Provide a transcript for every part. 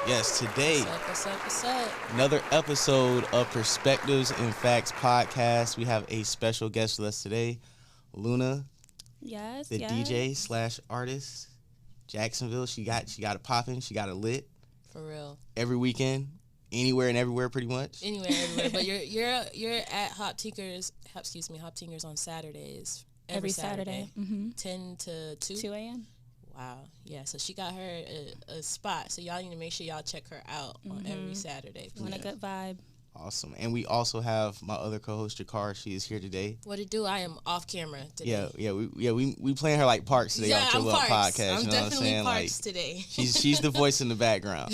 Yes, today, What's up? another episode of Perspectives and Facts podcast. We have a special guest with us today, Luna, Yes, the DJ slash artist, Jacksonville. She got it popping. She got it lit. For real. Every weekend, anywhere and everywhere, pretty much. Anywhere, everywhere. But you're at Hop Tinkers on Saturdays. Every Saturday. 10 to 2 a.m. Wow. Yeah, so she got her a spot. So y'all need to make sure y'all check her out on every Saturday. Want a good vibe. Awesome. And we also have my other co-host, Jacara. She is here today. What it do? I am off camera today. We playing her like Parks today off your little podcast. I'm you know definitely what I'm saying? Parks today. She's the voice in the background.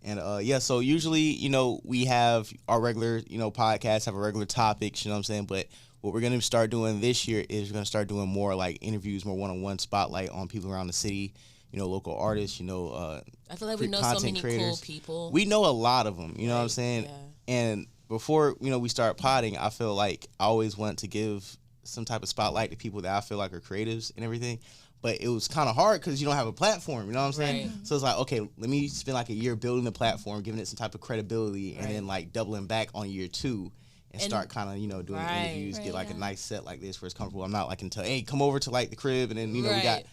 And so usually, we have our regular, podcasts have a regular topics, you know what I'm saying? But what we're going to start doing this year is we're going to start doing more like interviews, more one-on-one spotlight on people around the city, local artists, I feel like we know so many creators. cool people. We know a lot of them, you know what I'm saying? Yeah. And before, we start potting, I feel like I always want to give some type of spotlight to people that I feel like are creatives and everything. But it was kind of hard because you don't have a platform, you know what I'm saying? Right. So it's like, okay, let me spend like a year building the platform, giving it some type of credibility, and then like doubling back on year 2 and start kind of, doing interviews, get like a nice set like this where it's comfortable. I'm not like until, hey, come over to like the crib, and then, we got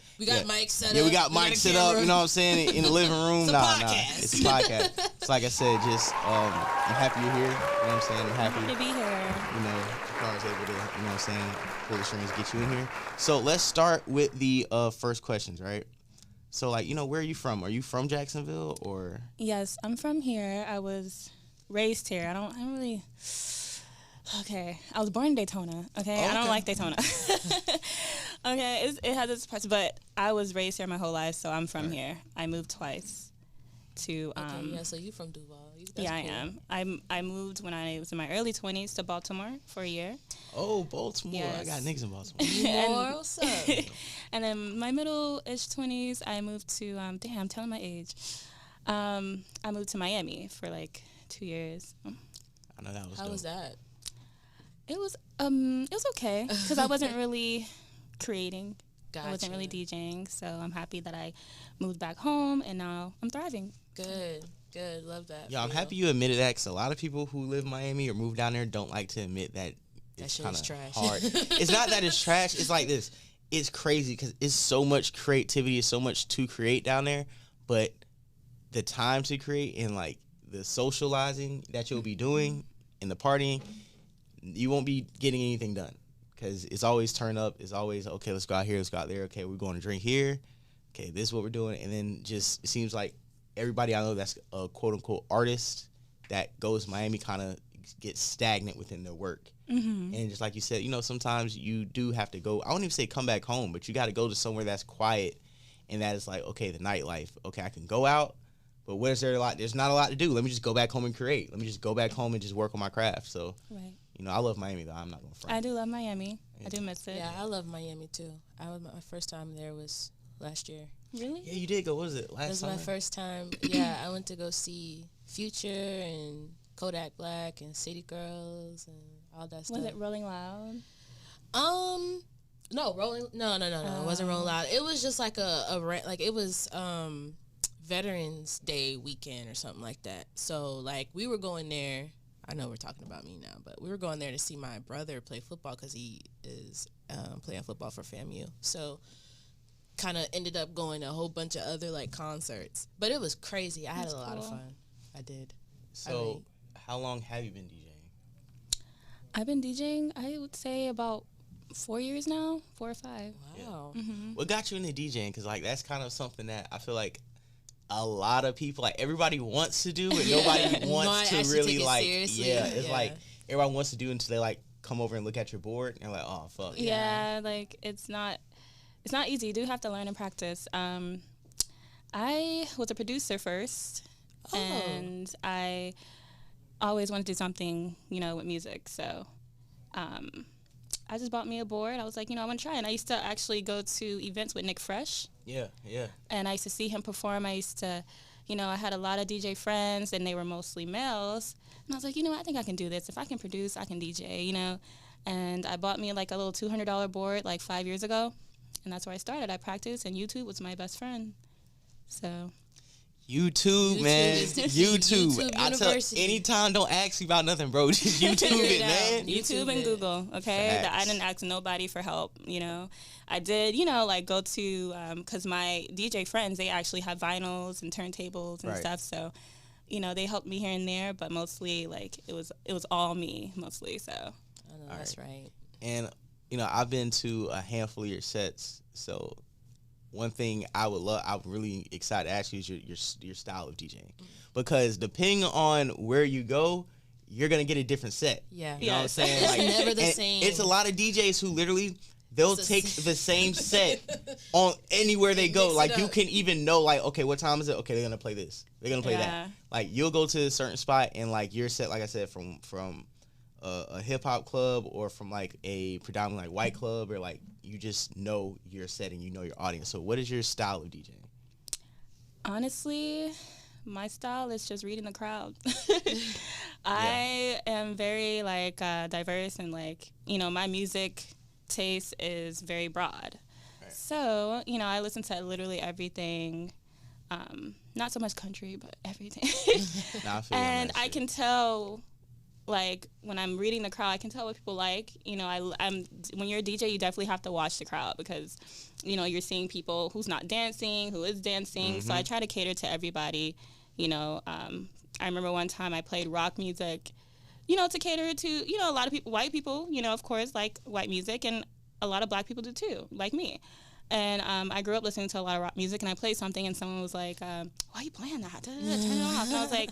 mics set up. Yeah, we got mics set up, you know what I'm saying, in the living room. It's a podcast. It's a podcast. So like I said, just, I'm happy you're here, you know what I'm saying? I'm happy to be here. I was able to, you know what I'm saying, pull the strings, get you in here. So let's start with the first questions, right? So, like, where are you from? Are you from Jacksonville or? Yes, I'm from here. I was raised here. I don't really. Okay, I was born in Daytona. Okay, I don't like Daytona. Okay, it has its parts, but I was raised here my whole life, so I'm from here. I moved twice to. So you from Duval? That's cool. I am. I moved when I was in my early 20s to Baltimore for a year. Oh, Baltimore! Yes. I got niggas in Baltimore. What's up? And then my middle-ish 20s, I moved to. I'm telling my age. I moved to Miami for like 2 years. I know that was. How dope. Oh, was that? It was okay because I wasn't really creating. Gotcha. I wasn't really DJing, so I'm happy that I moved back home and now I'm thriving. Good, love that. Yeah, I'm happy you admitted that because a lot of people who live in Miami or move down there don't like to admit that it's kind of trash. hard. It's not that it's trash. It's like this. It's crazy because it's so much creativity, it's so much to create down there, but the time to create and like the socializing that you'll be doing and the partying, you won't be getting anything done because it's always turn up. It's always, okay, let's go out here, let's go out there. Okay, we're going to drink here. Okay, this is what we're doing. And then just it seems like everybody I know that's a quote-unquote artist that goes to Miami kind of gets stagnant within their work. Mm-hmm. And just like you said, sometimes you do have to go. I wouldn't even say come back home, but you got to go to somewhere that's quiet and that is like, okay, the nightlife. Okay, I can go out, but where's there a lot? There's not a lot to do. Let me just go back home and create. Let me just go back home and just work on my craft. So, right. I love Miami, though. I'm not going to front. I do love Miami. Yeah. I do miss it. Yeah, I love Miami, too. My first time there was last year. Really? Yeah, you did go. What was it? Last summer? It was my first time. Yeah, I went to go see Future and Kodak Black and City Girls and all that stuff. Was it Rolling Loud? No, Rolling. No. It wasn't Rolling Loud. It was just like it was Veterans Day weekend or something like that. So like we were going there. I know we're talking about me now, but we were going there to see my brother play football because he is playing football for FAMU. So kind of ended up going to a whole bunch of other like concerts, but it was crazy. I had a lot of fun. I did. So how long have you been DJing? I've been DJing, I would say about 4 years now, 4 or 5. Wow. Yeah. Mm-hmm. What got you into DJing? Because like that's kind of something that I feel like a lot of people, like everybody wants to do, but nobody wants to really like. Seriously. Yeah, it's like everybody wants to do until they like come over and look at your board and they're like, oh fuck. Yeah, like it's not easy. You do have to learn and practice. I was a producer first, and I always wanted to do something, with music. So I just bought me a board. I was like, I want to try. And I used to actually go to events with Nick Fresh. Yeah. And I used to see him perform. I used to, I had a lot of DJ friends, and they were mostly males. And I was like, I think I can do this. If I can produce, I can DJ, And I bought me like a little $200 board like 5 years ago. And that's where I started. I practiced, and YouTube was my best friend. So YouTube, man. is the key. YouTube. YouTube I tell University. anytime, don't ask me about nothing, bro. Just YouTube it, man. YouTube and Google, okay? That I didn't ask nobody for help, you know. I did, you know, like go to, because my DJ friends, they actually have vinyls and turntables and stuff, so, you know, they helped me here and there, but mostly, like, it was all me, mostly, so. I know, that's right. And, you know, I've been to a handful of your sets, so one thing I'm really excited to ask you is your style of DJing. Because depending on where you go, you're going to get a different set. Yeah. You know what I'm saying? It's Like, never the same. It's a lot of DJs who literally, they'll take the same set on anywhere they go. Like, you can even know, like, okay, what time is it? Okay, they're going to play this. They're going to play that. Like, you'll go to a certain spot and, like, your set, like I said, from a hip-hop club or from, like, a predominantly, like, white club, or, like, you just know your set and you know your audience. So what is your style of DJing? Honestly, my style is just reading the crowd. I am very, like, diverse, and, like, you know, my music taste is very broad. Right. So, you know, I listen to literally everything, not so much country, but everything. And I can tell, like, when I'm reading the crowd, I can tell what people like. You know, when you're a DJ, you definitely have to watch the crowd, because, you know, you're seeing people who's not dancing, who is dancing. So I try to cater to everybody. You know, I remember one time I played rock music, you know, to cater to, you know, a lot of people, white people, you know, of course, like white music, and a lot of black people do too, like me. And I grew up listening to a lot of rock music, and I played something, and someone was like, why are you playing that? Turn it off. And I was like,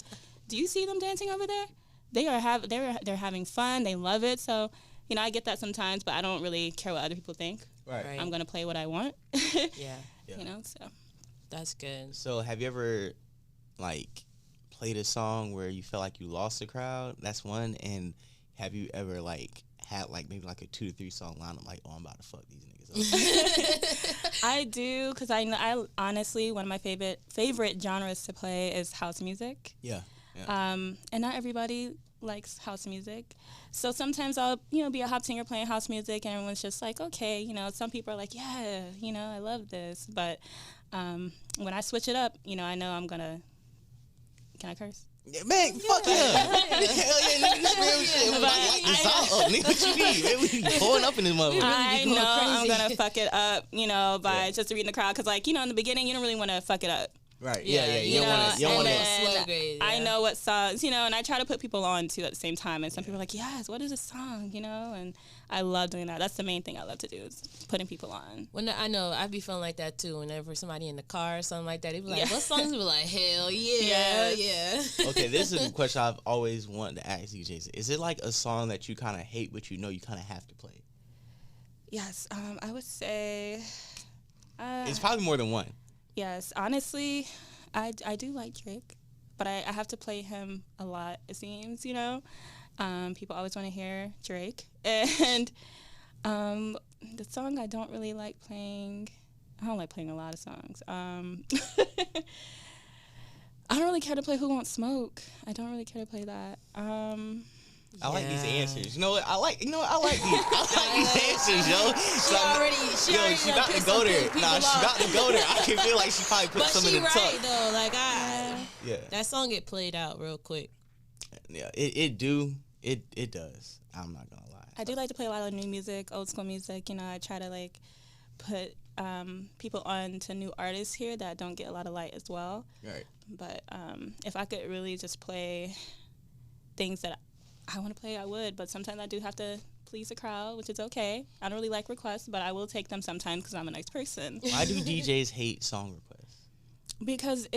do you see them dancing over there? They're having fun. They love it. So, you know, I get that sometimes, but I don't really care what other people think. Right. I'm going to play what I want. Yeah. You know, so. That's good. So have you ever, like, played a song where you felt like you lost the crowd? That's one. And have you ever, like, had, like, maybe, like, a 2 to 3 song lineup, like, oh, I'm about to fuck these niggas up? I do, because I honestly, one of my favorite genres to play is house music. Yeah. And not everybody likes house music. So sometimes I'll, you know, be a hop singer playing house music, and everyone's just like, okay, you know, some people are like, yeah, you know, I love this. But when I switch it up, you know, I know I'm going to, can I curse? Yeah, man, fuck yeah. Hell yeah, nigga, this real shit. Like this out up, nigga, what you mean? Man, we be pulling up in this motherfucker. I know I'm going to fuck it up, you know, by just reading the crowd. Because, like, you know, in the beginning, you don't really want to fuck it up. Right. Yeah. You don't want to. I know what songs, you know, and I try to put people on too at the same time. And some people are like, yes, what is this song, you know? And I love doing that. That's the main thing I love to do, is putting people on. When I know I'd be feeling like that too. Whenever somebody in the car or something like that, they'd be like, "What songs?" Be like, "Hell yeah, yeah." Okay, this is a question I've always wanted to ask DJs. Is it like a song that you kind of hate, but you know you kind of have to play? Yes, I would say. It's probably more than one. Yes, honestly, I do like Drake, but I have to play him a lot, it seems, you know. People always want to hear Drake. And the song I don't really like playing, I don't like playing a lot of songs. I don't really care to play Who Won't Smoke. I don't really care to play that. I like these answers. You know what? I like these answers, yo. She about to go there. Nah, she about to go there. I can feel like she probably put some in the tuck. But she right, though. Like, that song get played out real quick. Yeah, it does. I'm not gonna lie. I do like to play a lot of new music, old school music. You know, I try to, like, put people on to new artists here that don't get a lot of light as well. Right. But if I could really just play things that I want to play, I would. But sometimes I do have to please the crowd, which is okay. I don't really like requests, but I will take them sometimes because I'm a nice person. Why do DJs hate song requests? Because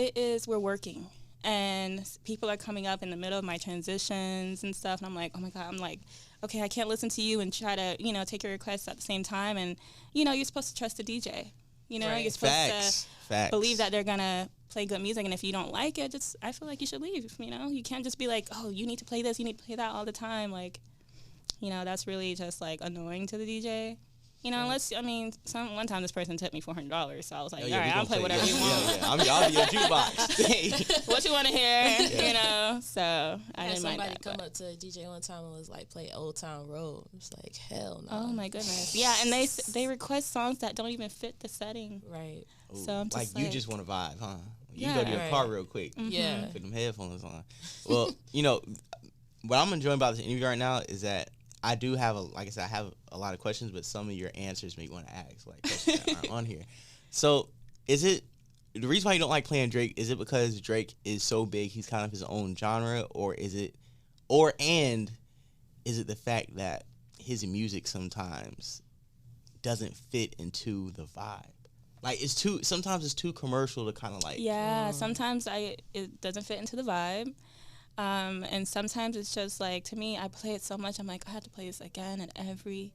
we're working. And people are coming up in the middle of my transitions and stuff. And I'm like, oh, my God. I'm like, okay, I can't listen to you and try to, you know, take your requests at the same time. And, you know, you're supposed to trust the DJ. You know, you're supposed to believe that they're going to play good music. And if you don't like it, I feel like you should leave, you know. You can't just be like, oh, you need to play this, you need to play that all the time. Like, you know, that's really just, like, annoying to the DJ. You know, unless, I mean, one time this person tipped me $400, so I was like, all right, I'll play whatever you want. I'll be your jukebox. What you want to hear, you know? So I didn't mind that. Somebody come up to a DJ one time and was like, play Old Town Road. It's like, hell no. Oh, my goodness. Yeah, and they request songs that don't even fit the setting. Right. Ooh, so I'm just like, you just want to vibe, huh? You can go to your right. car real quick. Yeah. Put them headphones on. Well, you know, what I'm enjoying about this interview right now is that I do have like I said, I have a lot of questions, but some of your answers make me want to ask like questions that aren't on here. So, is it the reason why you don't like playing Drake? Is it because Drake is so big, he's kind of his own genre, or is it the fact that his music sometimes doesn't fit into the vibe? Like sometimes it's too commercial to kind of like. Yeah, sometimes it doesn't fit into the vibe. And sometimes it's just like, to me, I play it so much, I'm like, I have to play this again and every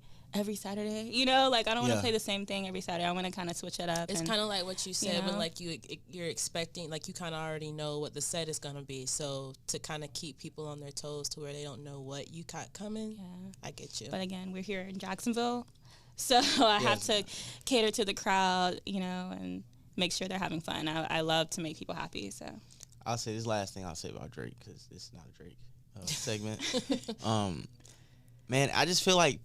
Saturday. You know, like I don't want to play the same thing every Saturday. I want to kind of switch it up. It's kind of like what you said, you know? but like you're expecting, like you kind of already know what the set is gonna be. So to kind of keep people on their toes to where they don't know what you got coming. Yeah, I get you. But again, we're here in Jacksonville, so I have to cater to the crowd, you know, and make sure they're having fun. I love to make people happy. So I'll say this last thing I'll say about Drake, because it's not a Drake segment. Man, I just feel like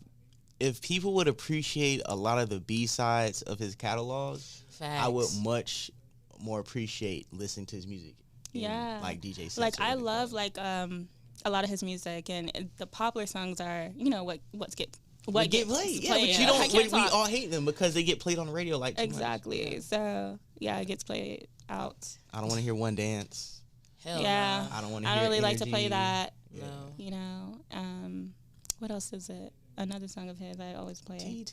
if people would appreciate a lot of the B-sides of his catalog, I would much more appreciate listening to his music. Yeah. Like DJ said. Like I love like a lot of his music, and the popular songs are, you know, what gets played. Yeah, but you don't. We all hate them because they get played on the radio like too exactly. Much. So yeah, it gets played out. I don't want to hear One Dance. Hell yeah, no. I don't want to hear I don't really Energy. like to play that. Yeah. No. You know, what else is it? Another song of his I always play. TT,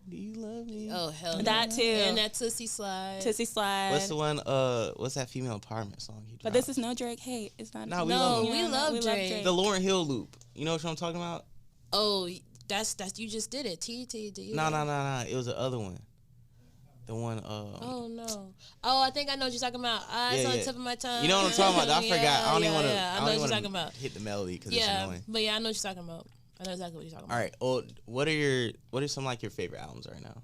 do you love me? Oh hell no. That too. And that Tootsie Slide. Tootsie Slide. What's the one? What's that female empowerment song he dropped? But this is no Drake hate. It's not. No, we love Drake. The Lauryn Hill loop. You know what I'm talking about? Oh, that's you just did it. TT. No. It was the other one. The one. Oh no. Oh, I think I know what you're talking about. It's on the tip of my tongue. You know what I'm talking about? I forgot. I don't even want to. I know what you're talking about. Hit the melody because it's annoying. But yeah, I know what you're talking about. I know exactly what you're talking about. All right. Well, what are some like your favorite albums right now?